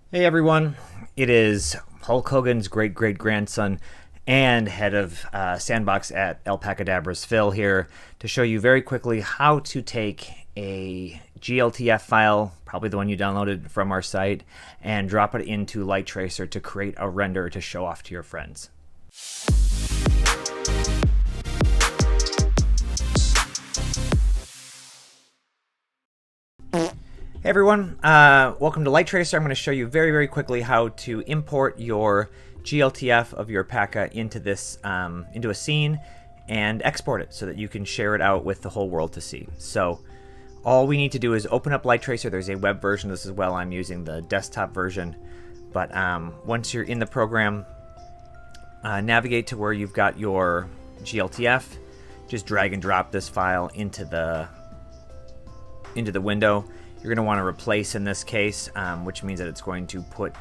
Hey everyone, it is Hulk Hogan's great-great-grandson and head of Sandbox at Alpacadabraz, Phil, here to show you very quickly how to take a GLTF file, probably the one you downloaded from our site, and drop it into LightTracer to create a render to show off to your friends. Hey everyone, welcome to LightTracer. I'm going to show you very quickly how to import your GLTF of your Paca into this into a scene and export it so that you can share it out with the whole world to see. So all we need to do is open up LightTracer. There's a web version of this as well. I'm using the desktop version, but once you're in the program, navigate to where you've got your GLTF. Just drag and drop this file into the window. You're going to want to replace in this case, which means that it's going to put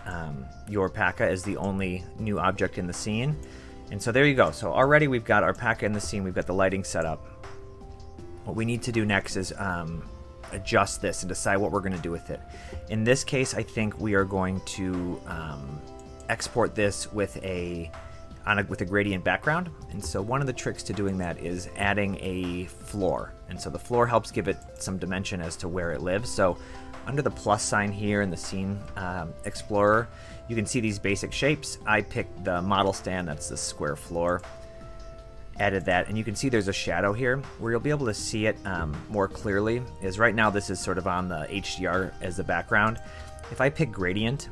your Paca as the only new object in the scene. And so there you go. So already we've got our Paca in the scene. We've got the lighting set up. What we need to do next is adjust this and decide what we're going to do with it. In this case, I think we are going to export this with a gradient background. And so one of the tricks to doing that is adding a floor. And so the floor helps give it some dimension as to where it lives. So under the plus sign here in the scene explorer, you can see these basic shapes. I picked the model stand, that's the square floor. Added that, and you can see there's a shadow here. Where you'll be able to see it more clearly is right now this is sort of on the HDR as the background. If I pick gradient,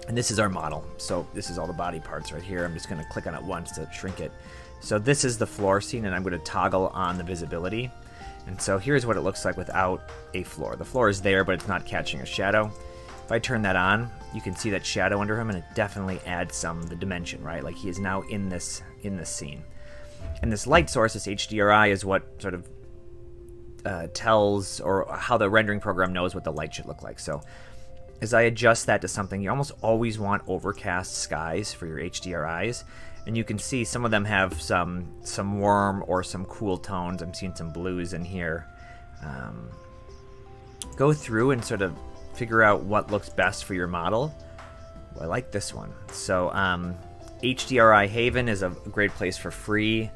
and this is our model, so this is all the body parts right here. I'm just going to click on it once to shrink it. So this is the floor scene, and I'm going to toggle on the visibility. And so here's what it looks like without a floor. The floor is there, but it's not catching a shadow. If I turn that on, you can see that shadow under him, and it definitely adds the dimension, right? Like he is now in this scene. And this light source, this HDRI, is what sort of tells, or how the rendering program knows what the light should look like. So as I adjust that to something, you almost always want overcast skies for your HDRIs. And you can see some of them have some warm or some cool tones. I'm seeing some blues in here. Go through and sort of figure out what looks best for your model. Well, I like this one. So HDRI Haven is a great place for free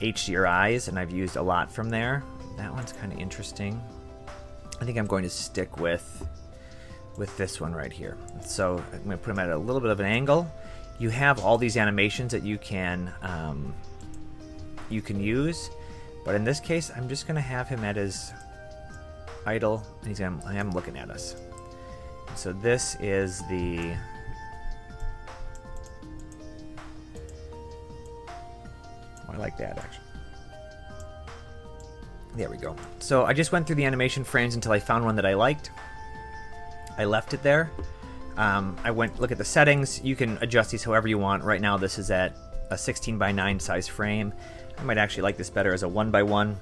HDRIs, and I've used a lot from there. That one's kind of interesting. I think I'm going to stick with this one right here. So I'm going to put them at a little bit of an angle. You have all these animations that you can use, but in this case, I'm just going to have him at his idle, and I am looking at us. So this is the I like that actually. There we go. So I just went through the animation frames until I found one that I liked. I left it there. I look at the settings. You can adjust these however you want. Right now this is at a 16:9 size frame. I might actually like this better as a 1:1,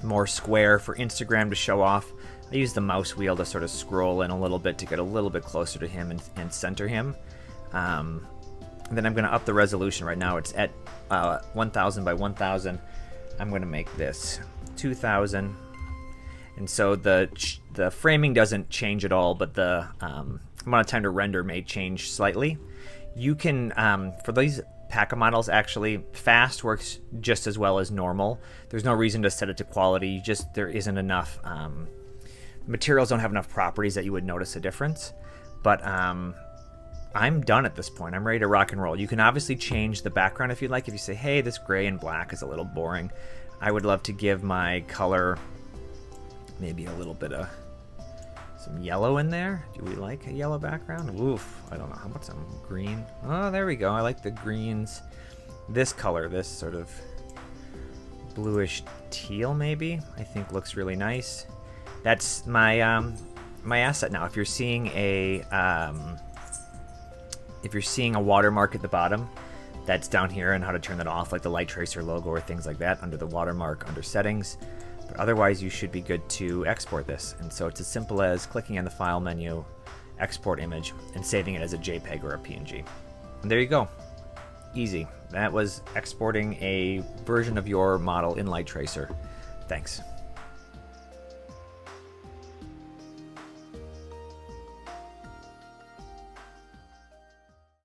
more square for Instagram to show off. I use the mouse wheel to sort of scroll in a little bit to get a little bit closer to him and center him. And then I'm going to up the resolution. Right now it's at 1000 by 1000. I'm going to make this 2000. And so the framing doesn't change at all, but the amount of time to render may change slightly. You can, for these Paca models, actually, fast works just as well as normal. There's no reason to set it to quality. There isn't enough, materials don't have enough properties that you would notice a difference. But I'm done at this point. I'm ready to rock and roll. You can obviously change the background if you'd like. If you say, hey, this gray and black is a little boring, I would love to give my color maybe a little bit of some yellow in there. Do we like a yellow background? Oof, I don't know. How about some green? Oh, there we go. I like the greens. This color, this sort of bluish teal maybe, I think looks really nice. That's my my asset now. If you're seeing a watermark at the bottom, that's down here, and how to turn that off, like the LightTracer logo or things like that, under the watermark, under settings. But otherwise, you should be good to export this. And so it's as simple as clicking on the File menu, Export Image, and saving it as a JPEG or a PNG. And there you go. Easy. That was exporting a version of your model in LightTracer. Thanks.